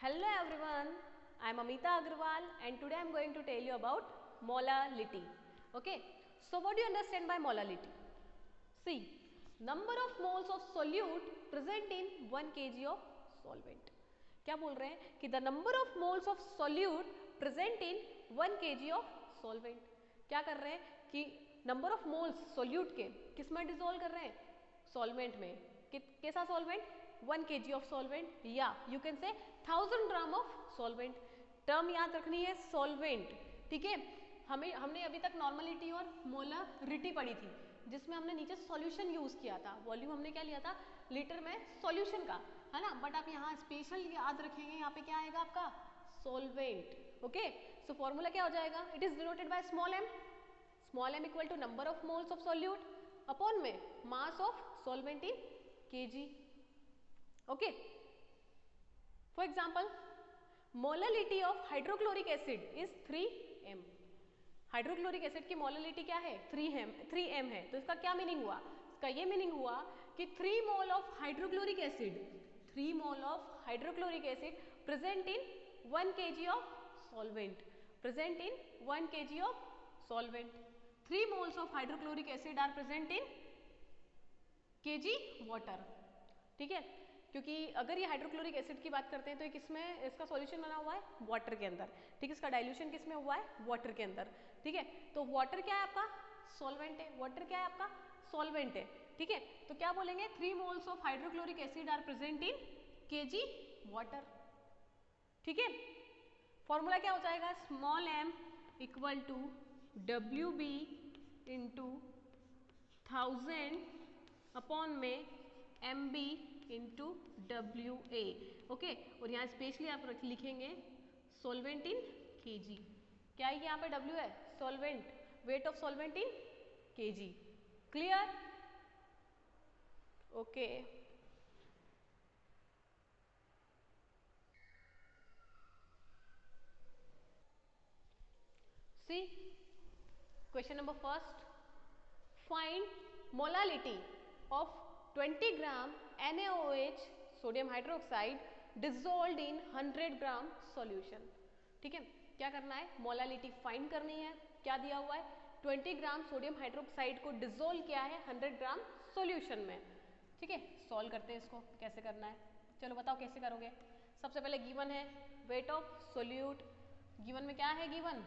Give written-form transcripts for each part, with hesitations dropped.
Hello everyone, I am Amita Agarwal and today I am going to tell you about molality. Okay, so what do you understand by molality? See, number of moles of solute present in 1 kg of solvent. क्या बोल रहे हैं कि the number of moles of solute present in 1 kg of solvent. क्या कर रहे हैं कि number of moles solute के किस में डिसॉल्व कर रहे हैं? सॉल्वेंट में. कैसा सॉल्वेंट? 1 kg ऑफ सॉल्वेंट या you can say 1000 gram of solvent. Term याद रखनी है सॉल्वेंट. ठीक है, हमने अभी तक नॉर्मलिटी और मोलरिटी पढ़ी थी जिसमें हमने नीचे सॉल्यूशन यूज किया था. वॉल्यूम हमने क्या लिया था लीटर में सॉल्यूशन का, है ना. बट आप यहाँ स्पेशल याद रखेंगे, यहाँ पे क्या आएगा आपका सॉल्वेंट. ओके, सो फॉर्मूला क्या हो जाएगा? It is denoted by small M. Small M equal to number of moles of solute upon में mass of solvent in KG. Okay, for example molality of hydrochloric acid is 3m. Hydrochloric acid की molality क्या है? 3m है. तो इसका क्या meaning हुआ? इसका ये मीनिंग हुआ कि 3 mole of hydrochloric acid, 3 mole of hydrochloric acid present in 1 kg of solvent. Present in 1 kg of solvent. 3 moles of hydrochloric acid are present in kg water. ठीक है, क्योंकि अगर ये हाइड्रोक्लोरिक एसिड की बात करते हैं तो ये किसमें इसका सॉल्यूशन बना हुआ है? वाटर के अंदर. ठीक है, इसका डाइल्यूशन किसमें हुआ है? वाटर के अंदर. ठीक है, तो वाटर क्या है आपका? सॉल्वेंट है. वाटर क्या है आपका? सॉल्वेंट है. ठीक है, तो क्या बोलेंगे? 3 moles of hydrochloric acid are present in kg water. ठीक है, फॉर्मूला क्या हो जाएगा? Small m equal to WB into 1000 upon में MB इंटू WA. ओके, और यहाँ स्पेशली आप लिखेंगे सॉल्वेंट इन केजी. क्या है यहाँ पे? W है solvent, weight of solvent in kg. Clear? Okay, see question number first. Find molality of 20 gram NaOH sodium hydroxide dissolved in 100 gram solution. ठीक है, क्या करना है? मोलालिटी फाइंड करनी है. क्या दिया हुआ है? 20 ग्राम सोडियम हाइड्रोक्साइड को डिसोल्व किया है 100 ग्राम सॉल्यूशन में. ठीक है, सॉल्व करते हैं इसको. कैसे करना है? चलो बताओ कैसे करोगे. सबसे पहले गिवन है वेट ऑफ सोल्यूट. गिवन में क्या है? गिवन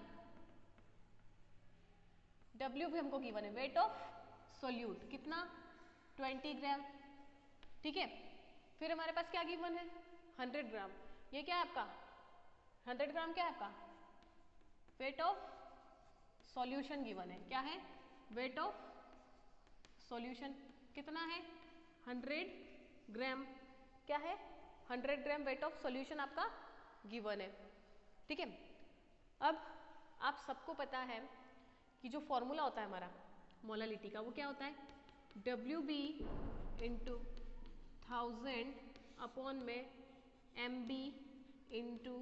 W भी हमको गिवन है. वेट ऑफ सोल्यूट कितना? 20 ग्राम. ठीक है, फिर हमारे पास क्या गिवन है? 100 ग्राम. ये क्या है आपका? 100 ग्राम क्या है आपका? वेट ऑफ सॉल्यूशन गिवन है. क्या है? वेट ऑफ सॉल्यूशन कितना है? 100 ग्राम. क्या है? 100 ग्राम वेट ऑफ सॉल्यूशन आपका गिवन है. ठीक है, अब आप सबको पता है कि जो फॉर्मूला होता है हमारा मोलालिटी का वो क्या होता है? WB इंटू 1000 अपॉन में MB इंटू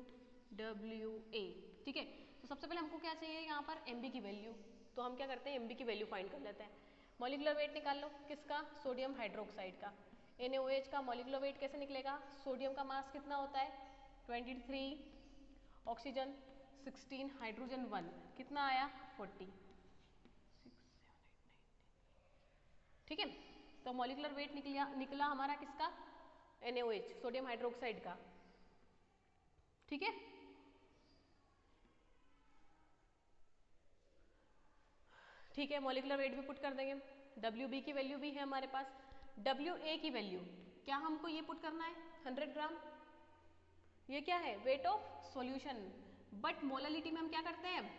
WA. ठीक है, तो सबसे पहले हमको क्या चाहिए यहाँ पर? MB की वैल्यू. तो हम क्या करते हैं? MB की वैल्यू फाइंड कर लेते हैं. मॉलिक्यूलर वेट निकाल लो. किसका? सोडियम हाइड्रोक्साइड का. NaOH का मॉलिक्यूलर वेट कैसे निकलेगा? सोडियम का मास कितना होता है? 23, ऑक्सीजन 16, हाइड्रोजन 1. कितना आया? 40. ठीक है, तो मॉलिक्यूलर वेट निकला हमारा किसका? NaOH सोडियम हाइड्रोक्साइड का. ठीक है, ठीक है, मॉलिक्यूलर वेट भी पुट कर देंगे. WB की वैल्यू भी है हमारे पास. WA की वैल्यू क्या हमको ये पुट करना है? 100 ग्राम. ये क्या है? Weight of solution. But molality में हम क्या करते हैं?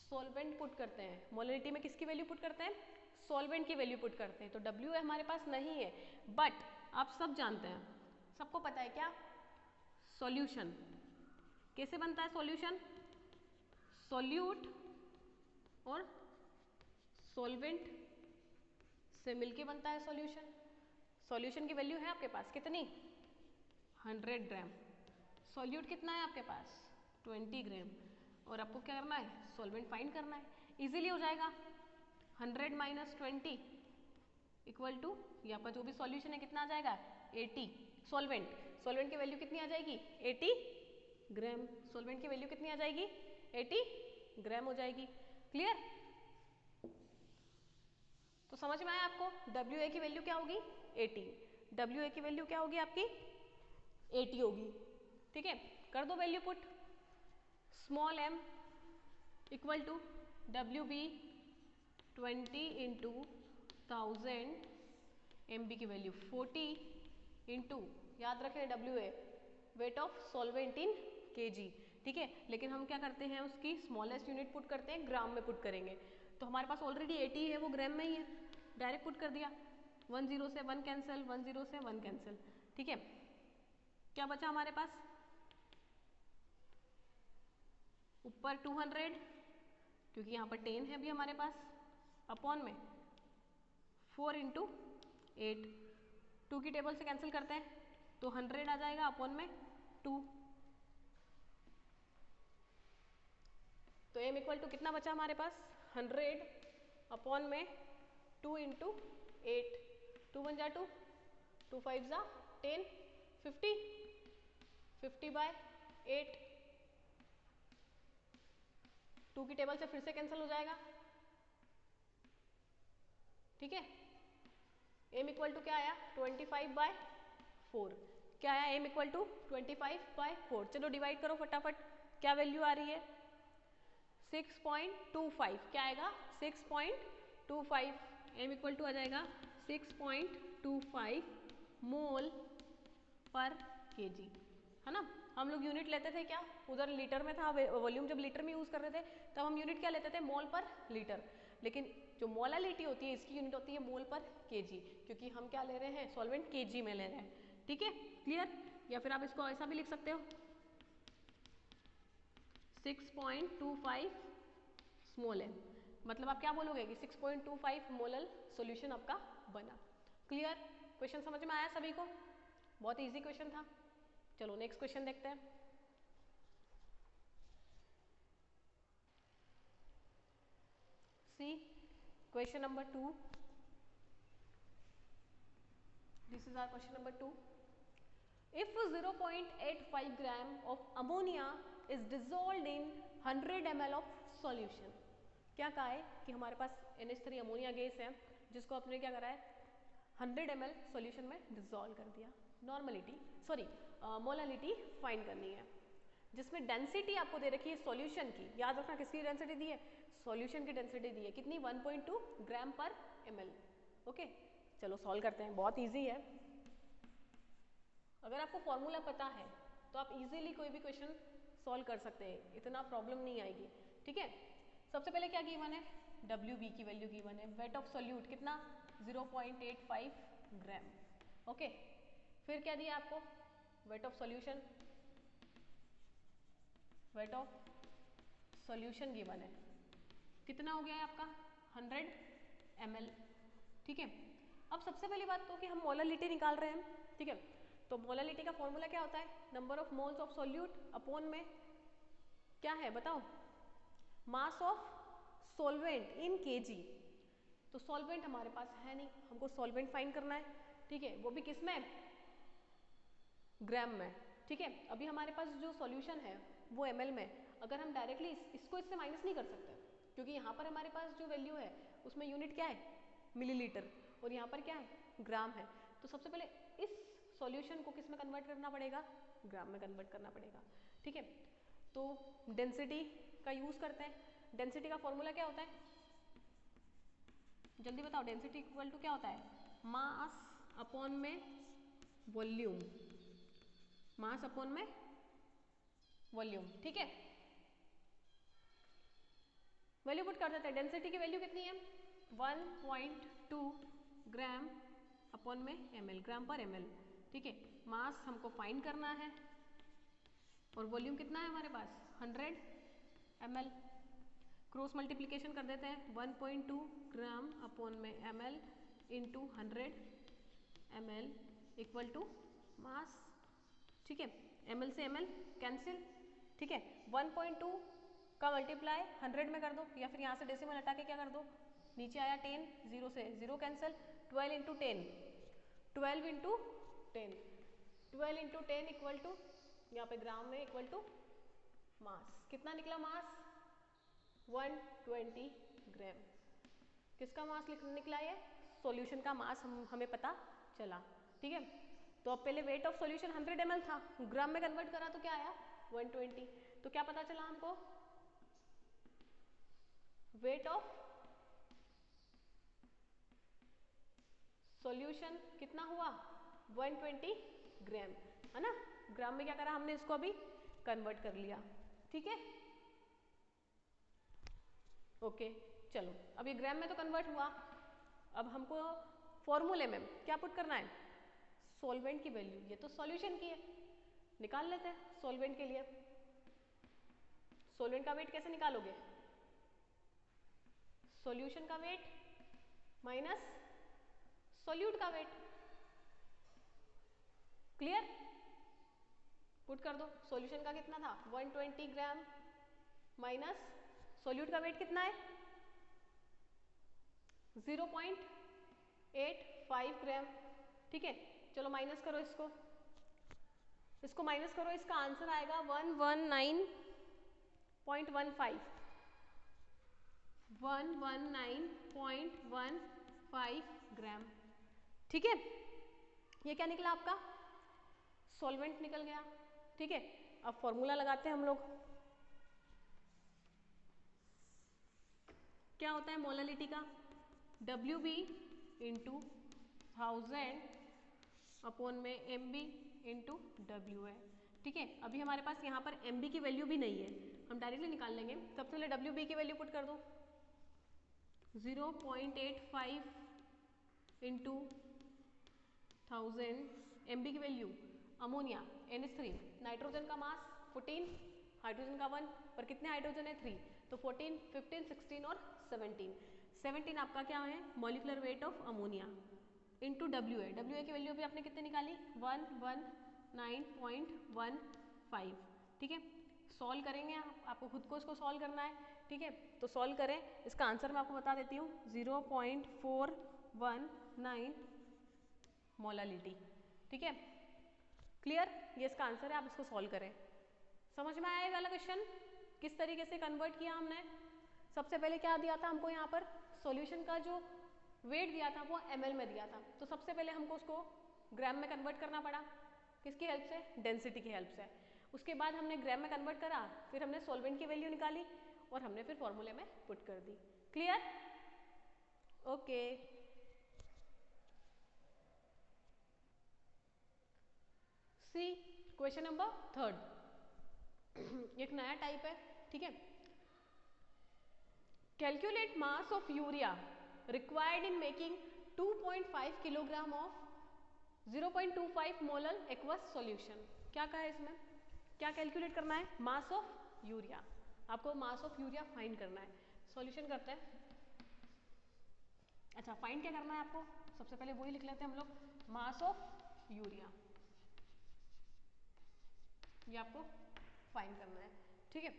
सॉल्वेंट पुट करते हैं. मोलालिटी में किसकी वैल्यू पुट करते हैं? सॉल्वेंट की वैल्यू पुट करते हैं. तो W हमारे पास नहीं है. बट आप सब जानते हैं, सबको पता है क्या? सॉल्यूशन कैसे बनता है? सॉल्यूशन सॉल्यूट और सॉल्वेंट से मिलके बनता है सॉल्यूशन. सॉल्यूशन की वैल्यू है आपके पास कितनी? 100 ग्राम. सॉल्यूट कितना है आपके पास? 20 ग्राम. और आपको क्या करना है? सॉल्वेंट फाइंड करना है. इजीली हो जाएगा. 100 माइनस 20 इक्वल टू यहाँ पर जो भी सॉल्यूशन है कितना आ जाएगा 80। सॉल्वेंट की वैल्यू कितनी आ जाएगी 80 ग्राम। सॉल्वेंट की वैल्यू कितनी आ जाएगी 80 ग्राम हो जाएगी। क्लियर? तो समझ में आया आपको? WA की वैल्यू क्या होगी 80। WA की वैल्यू क्या होगी आपकी 80 होगी। ठीक है, कर दो value put. Small m equal to WB 20 into 1000, MB की वैल्यू 40 इंटू, याद रखें WA weight of solvent in kg। ठीक है, लेकिन हम क्या करते हैं उसकी स्मॉलेस्ट यूनिट पुट करते हैं, ग्राम में पुट करेंगे। तो हमारे पास ऑलरेडी 80 है, वो ग्राम में ही है, डायरेक्ट पुट कर दिया। 1 0 से 1 कैंसिल, 1 0 से 1 कैंसिल। ठीक है, क्या बचा हमारे पास ऊपर 200, क्योंकि यहाँ पर 10 है भी हमारे पास, अपॉन में 4 इंटू 8। 2 की टेबल से कैंसिल करते हैं तो 100 आ जाएगा, अपॉन में 2। तो m इक्वल टू कितना बचा हमारे पास 100 अपॉन में 2 इंटू 8। 2 1 जा 2, 2 5 जा 10, 50, 50 बाय 8। 2 की टेबल से फिर से कैंसिल हो जाएगा। ठीक है, m इक्वल टू क्या आया 25 बाय 4। क्या आया m इक्वल टू 25 बाय 4। चलो डिवाइड करो फटाफट, क्या वैल्यू आ रही है 6.25। क्या आएगा 6.25। m इक्वल टू आ जाएगा 6.25 मोल पर kg, है ना। हम लोग यूनिट लेते थे क्या, उधर लीटर में था, वॉल्यूम जब लीटर में यूज कर रहे थे तब हम यूनिट क्या लेते थे मोल पर लीटर। लेकिन जो मोलालिटी होती है इसकी यूनिट होती है मोल पर kg, क्योंकि हम क्या ले रहे हैं सॉल्वेंट kg में ले रहे हैं। ठीक है, क्लियर? या फिर आप इसको ऐसा भी लिख सकते हो 6.25 स्मॉल m, मतलब आप क्या बोलोगे कि 6.25 मोलल सॉल्यूशन आपका बना। क्लियर? क्वेश्चन समझ में आया सभी को? बहुत इजी क्वेश्चन था। चलो नेक्स्ट क्वेश्चन देखते हैं। See question number 2। This is our question number 2। If 0.85 gram of ammonia is dissolved in 100 ml of solution, क्या कहा है कि हमारे पास NH3 अमोनिया गैस है जिसको आपने क्या करा है 100 ml सॉल्यूशन में डिसॉल्व कर दिया। मोलालिटी फाइंड करनी है, जिसमें डेंसिटी आपको दे रखी है सॉल्यूशन की। याद रखना किसकी डेंसिटी दी है, सॉल्यूशन की डेंसिटी दी है कितनी 1.2 ग्राम पर ml। ओके, चलो सॉल्व करते हैं, बहुत ईजी है। अगर आपको फॉर्मूला पता है तो आप इजीली कोई भी क्वेश्चन सॉल्व कर सकते हैं, इतना प्रॉब्लम नहीं आएगी। ठीक है, सबसे पहले क्या गिवन है WB की वैल्यू गिवन है, वेट ऑफ सोल्यूट कितना 0.85 ग्राम। ओके, फिर क्या दिया आपको weight of solution, weight of solution given है कितना हो गया है आपका 100 ml। ठीक है, अब सबसे पहली बात तो कि हम मोलालिटी निकाल रहे हैं। ठीक है, तो मोलालिटी का फॉर्मूला क्या होता है number of moles of solute upon में क्या है बताओ मास ऑफ सॉल्वेंट इन kg। तो सॉल्वेंट हमारे पास है नहीं, हमको सॉल्वेंट फाइंड करना है। ठीक है, वो भी किस में ग्राम में। ठीक है, अभी हमारे पास जो सॉल्यूशन है वो ml में, अगर हम डायरेक्टली इसको इससे माइनस नहीं कर सकते क्योंकि यहाँ पर हमारे पास जो वैल्यू है उसमें यूनिट क्या है मिलीलीटर और यहाँ पर क्या है ग्राम है। तो सबसे पहले इस सॉल्यूशन को किस में कन्वर्ट करना पड़ेगा ग्राम में कन्वर्ट करना पड़ेगा। ठीक है, तो डेंसिटी का यूज करते हैं। डेंसिटी का फॉर्मूला क्या होता है जल्दी बताओ, डेंसिटी इक्वल टू क्या होता है मास अपॉन में वॉल्यूम, मास अपॉन में वॉल्यूम। ठीक है, वैल्यू पुट कर देते हैं, डेंसिटी की वैल्यू कितनी है 1.2 ग्राम अपॉन में ml, ग्राम पर ml। ठीक है, मास हमको फाइंड करना है और वॉल्यूम कितना है हमारे पास 100 ml। क्रॉस मल्टीप्लिकेशन कर देते हैं 1.2 ग्राम अपॉन में ml into 100 ml equal to mass. ठीक है, ml से ml कैंसिल। ठीक है, 1.2 का मल्टीप्लाई 100 में कर दो या फिर यहाँ से डेसिमल हटा के क्या कर दो नीचे आया 10, 0 से 0 cancel, 12 into 10, 12 into 10, 12 into 10 equal to, यहाँ पे ग्राम में इक्वल टू मास, कितना निकला मास 120 ग्राम। किसका मास निकला ये, सॉल्यूशन का मास हमें पता चला, ठीक है। तो अब पहले वेट ऑफ सॉल्यूशन 100 ml था, ग्राम में कन्वर्ट करा तो क्या आया 120। तो क्या पता चला हमको, वेट ऑफ सॉल्यूशन कितना हुआ 120 ग्राम, है ना। ग्राम में क्या करा हमने, इसको अभी कन्वर्ट कर लिया, ठीक है। ओके चलो, अब ये ग्राम में तो कन्वर्ट हुआ, अब हमको फॉर्मूले में क्या पुट करना है, सॉल्वेंट की वैल्यू, ये तो सॉल्यूशन की है, निकाल लेते हैं सॉल्वेंट के लिए। सॉल्वेंट का वेट कैसे निकालोगे, सॉल्यूशन का वेट माइनस सॉल्यूट का वेट, क्लियर। पुट कर दो, सॉल्यूशन का कितना था 120 ग्राम माइनस सॉल्यूट का वेट कितना है 0.85 ग्राम, ठीक है। चलो माइनस करो इसको, इसको माइनस करो, इसका आंसर आएगा 119.15, 119.15 ग्राम, ठीक है। ये क्या निकला आपका, सॉल्वेंट निकल गया, ठीक है। अब फॉर्मूला लगाते हैं हम लोग, क्या होता है मोलालिटी का, WB इंटू 1000 अपॉन में MB इंटू W है, ठीक है। अभी हमारे पास यहाँ पर MB की वैल्यू भी नहीं है, हम डायरेक्टली निकाल लेंगे। सबसे पहले WB की वैल्यू पुट कर दो, 0.85 इंटू 1000, MB की वैल्यू अमोनिया NH3, नाइट्रोजन का मास 14, हाइड्रोजन का 1, पर कितने हाइड्रोजन है 3, तो 14, 15, 16 और 17 आपका क्या है molecular weight of ammonia into WA, WA की वैल्यू भी आपने कितने निकाली 119.15, ठीक है। सॉल्व करेंगे आपको खुद को इसको सॉल्व करना है, ठीक है। तो सॉल्व करें, इसका आंसर मैं आपको बता देती हूँ 0.419 मोलालिटी, ठीक है। क्लियर, ये इसका आंसर है, आप इसको सॉल्व करें। समझ में आया वाला क्वेश्चन, किस तरीके से कन्वर्ट किया हमने। सबसे पहले क्या दिया था हमको, यहाँ पर सॉल्यूशन का जो वेट दिया था वो ml में दिया था, तो सबसे पहले हमको उसको ग्राम में कन्वर्ट करना पड़ा, किसकी हेल्प से, डेंसिटी की हेल्प से। उसके बाद हमने ग्राम में कन्वर्ट करा, फिर हमने सॉल्वेंट की वैल्यू निकाली और हमने फिर फॉर्मूले में पुट कर दी। Clear, okay. See question number 3, एक नया टाइप है, ठीक है। Calculate mass of urea required in making 2.5 kilogram of 0.25 molar aqueous solution. क्या कहा है इसमें, क्या कैलकुलेट करना है, मास ऑफ यूरिया, आपको मास ऑफ यूरिया फाइंड करना है। सॉल्यूशन करते हैं, अच्छा फाइंड क्या करना है आपको, सबसे पहले वही लिख लेते हैं हम लोग, मास ऑफ यूरिया, ये आपको फाइंड करना है, ठीक है।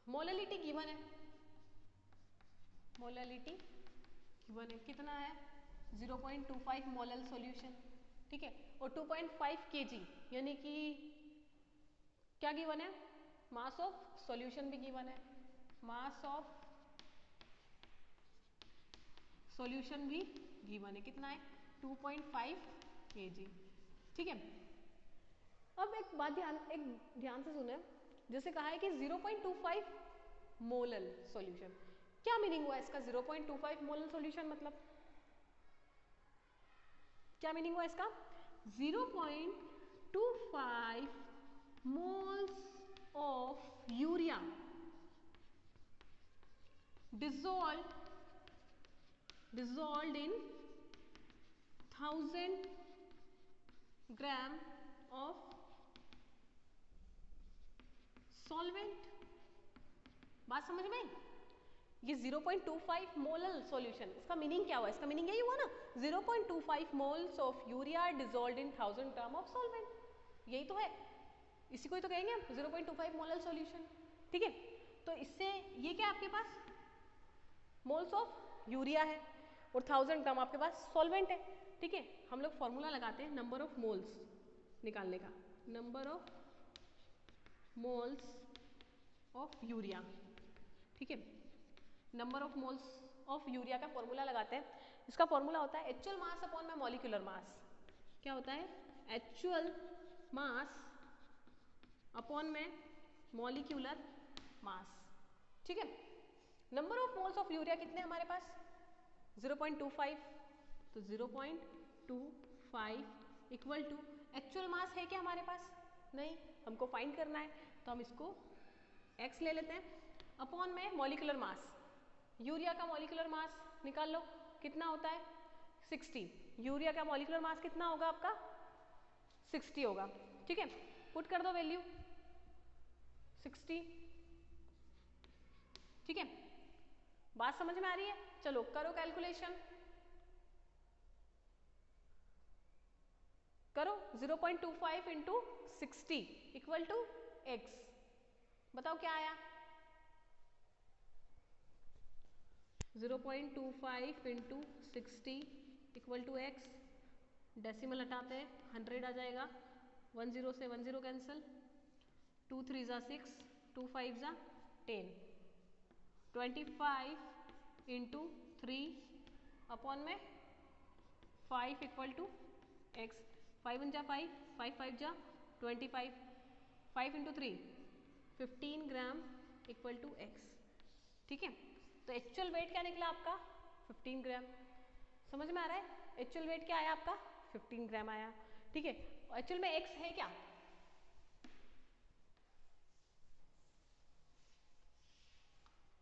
मोलालिटी गिवन है, मोलालिटी गिवन है, कितना है 0.25 मोलल सॉल्यूशन, ठीक है। और 2.5 kg यानी कि क्या गिवन है, मास ऑफ सॉल्यूशन भी गिवन है, मास ऑफ सॉल्यूशन भी गिवन है, कितना है 2.5 kg, ठीक है। अब एक बात ध्यान से सुने, जैसे कहा है कि 0.25 मोलल सॉल्यूशन, क्या मीनिंग हुआ इसका 0.25 मोलल सॉल्यूशन, मतलब क्या मीनिंग हुआ इसका, 0.25 moles of urea dissolved in 1000 gram of solvent. बात समझ में, ये 0.25 मोलल सॉल्यूशन, इसका मीनिंग क्या हुआ, इसका मीनिंग यही हुआ ना 0.25 moles of urea dissolved in 1000 gram of solvent, यही तो है, इसी को ही तो कहेंगे हम 0.25 मोलल सॉल्यूशन, ठीक है। तो इससे ये क्या आपके पास मोल्स ऑफ यूरिया है, और 1000 ग्राम आपके पास सॉल्वेंट है। ठीक है, हम लोग फॉर्मूला लगाते हैं नंबर ऑफ मोल्स निकालने का, number of moles of urea. ठीक है, number of moles of urea का फॉर्मूला लगाते हैं। इसका फॉर्मूला होता है एक्चुअल मास अपॉन में मॉलिक्यूलर मास। क्या होता है? एक्चुअल मास अपॉन में मॉलिक्यूलर मास। ठीक है, number of moles of urea कितने हमारे पास? 0.25, तो 0.25 इक्वल टू एक्चुअल मास है क्या हमारे पास? नहीं, हमको फाइंड करना है तो हम इसको x ले लेते हैं अपॉन में मॉलिक्यूलर मास। यूरिया का मॉलिक्यूलर मास निकाल लो, कितना होता है? 60। यूरिया का मॉलिक्यूलर मास कितना होगा आपका? 60 होगा। ठीक है, पुट कर दो वैल्यू 60। ठीक है, बात समझ में आ रही है? चलो करो कैलकुलेशन, करो। 0.25 इंटू 60 इक्वल टू x। बताओ क्या आया? 0.25 into 60 equal to x। Decimal हटाते हैं, 100 आ जाएगा। 10 से 10 कैंसिल, 2 3 ज़ा 6, 2 5 ज़ा 10। 25 इंटू 3 अपॉन में 5 इक्वल टू x। 5 1 जा 5, 5 5 जा 25, 5 into 3 15 gram equal to x। ठीक है, तो एक्चुअल वेट क्या निकला आपका? 15 ग्राम। समझ में आ रहा है? एक्चुअल वेट क्या आया आपका? 15 ग्राम आया। ठीक है, एक्चुअल में x है क्या?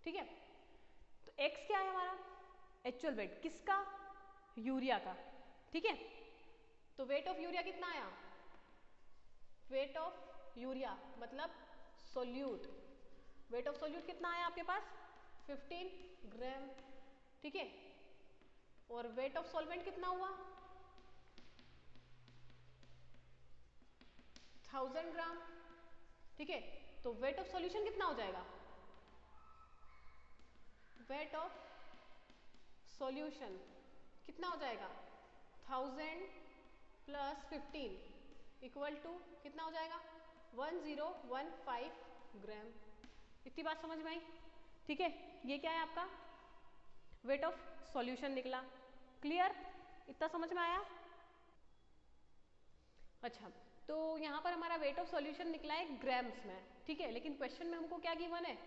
ठीक है, तो x क्या है हमारा? एक्चुअल वेट किसका? यूरिया का। ठीक है, तो वेट ऑफ यूरिया कितना आया? वेट ऑफ यूरिया मतलब सोल्यूट, वेट ऑफ सोल्यूट कितना आया आपके पास? 15 ग्राम। ठीक है, और वेट ऑफ सॉल्वेंट कितना हुआ? 1000 ग्राम। ठीक है, तो वेट ऑफ सॉल्यूशन कितना हो जाएगा? वेट ऑफ सॉल्यूशन कितना हो जाएगा? 1000 प्लस 15 इक्वल टू कितना हो जाएगा? 1015 ग्राम। इतनी बात समझ में आई? ठीक है, ये क्या है आपका? वेट ऑफ सॉल्यूशन निकला। क्लियर? इतना समझ में आया? अच्छा, तो यहाँ पर हमारा वेट ऑफ सॉल्यूशन निकला है ग्राम्स में। ठीक है, लेकिन क्वेश्चन में हमको क्या गिवन है?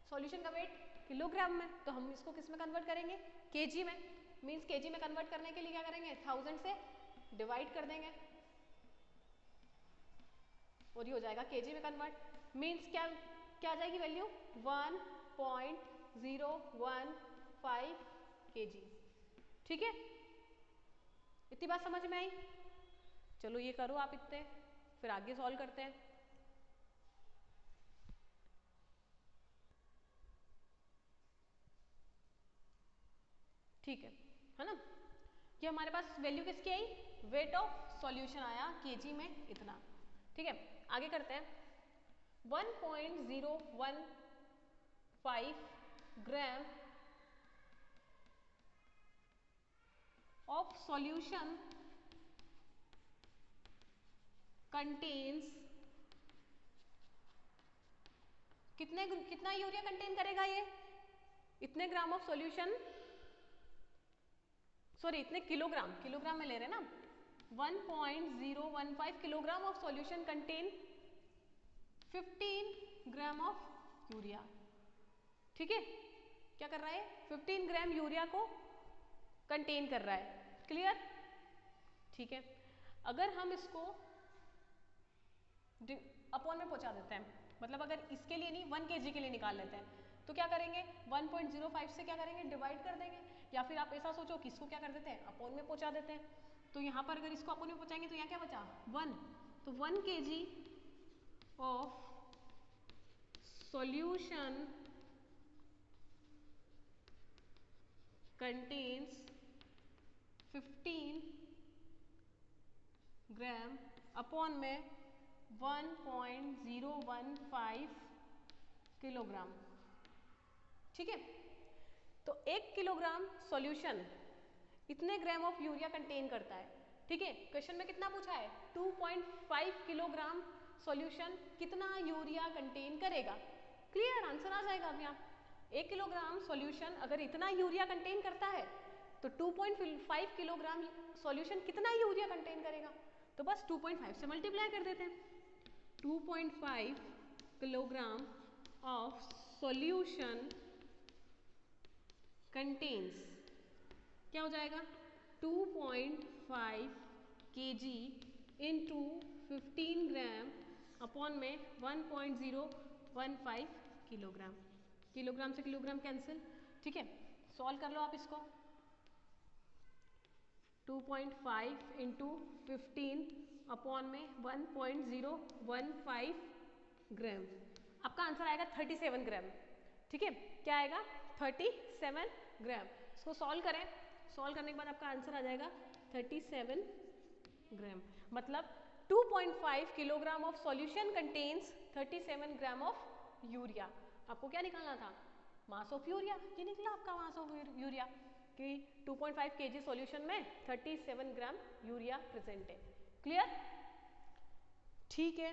सॉल्यूशन का वेट किलोग्राम में, तो हम इसको किस में कन्वर्ट करेंगे? केजी में। मीन्स केजी में कन्वर्ट करने के लिए क्या करेंगे? 1000 से डिवाइड कर देंगे और ये हो जाएगा केजी में कन्वर्ट। मीन्स क्या क्या आ जाएगी वैल्यू? 1.015 केजी। ठीक है, इतनी बात समझ में आई? चलो ये करो आप इतने, फिर आगे सॉल्व करते हैं। ठीक है ना? ये हमारे पास वैल्यू किसकी आई? वेट ऑफ सॉल्यूशन आया केजी में इतना। ठीक है, आगे करते हैं। 1.015 ग्राम ऑफ सॉल्यूशन कंटेन्स, कितना यूरिया कंटेन करेगा ये? इतने ग्राम ऑफ सॉल्यूशन, सॉरी इतने किलोग्राम, किलोग्राम में ले रहे हैं ना। 1.015 kilogram of solution contain 15 gram of urea. ठीक है, क्या कर रहा है? 15 ग्राम यूरिया को कंटेन कर रहा है। क्लियर? ठीक है, अगर हम इसको अपॉन में पहुंचा देते हैं, मतलब अगर इसके लिए नहीं 1 kg के लिए निकाल लेते हैं, तो क्या करेंगे? 1.05 से क्या करेंगे? डिवाइड कर देंगे। या फिर आप ऐसा सोचो कि इसको क्या कर देते हैं? अपॉन में पहुंचा देते हैं। तो यहाँ पर अगर इसको अपॉन में पहुंचाएंगे तो यहाँ क्या बचा? 1। तो 1 kg of solution contains 15 gram upon में 1.015 किलोग्राम। ठीक है, तो 1 किलोग्राम सॉल्यूशन इतने ग्राम ऑफ यूरिया कंटेन करता है। ठीक है, क्वेश्चन में कितना पूछा है, 2.5 किलोग्राम सॉल्यूशन कितना यूरिया कंटेन करेगा। क्लियर, आंसर आ जाएगा अभी। आप 1 किलोग्राम सॉल्यूशन अगर इतना यूरिया कंटेन करता है तो 2.5 किलोग्राम सॉल्यूशन कितना यूरिया कंटेन करेगा। तो बस 2.5 से मल्टीप्लाई कर देते हैं। 2.5 किलोग्राम ऑफ सॉल्यूशन कंटेन्स, क्या हो जाएगा, 2.5 kg इंटू 15 ग्राम अपॉन में 1.015 किलोग्राम। किलोग्राम से किलोग्राम कैंसिल। ठीक है, सॉल्व कर लो आप इसको। 2.5 इंटू 15 अपॉन में 1.015 ग्राम, आपका आंसर आएगा 37 ग्राम। ठीक है, क्या आएगा, 37 ग्राम। इसको सॉल्व करें, सॉल्व करने के बाद आपका आंसर आ जाएगा 37 ग्राम। मतलब 2.5 kilogram of solution contains 37 gram of urea. आपको क्या निकालना था, मास ऑफ यूरिया। ये निकला आपका मास ऑफ यूरिया कि 2.5 kg सॉल्यूशन में 37 ग्राम यूरिया प्रेजेंट है। क्लियर, ठीक है।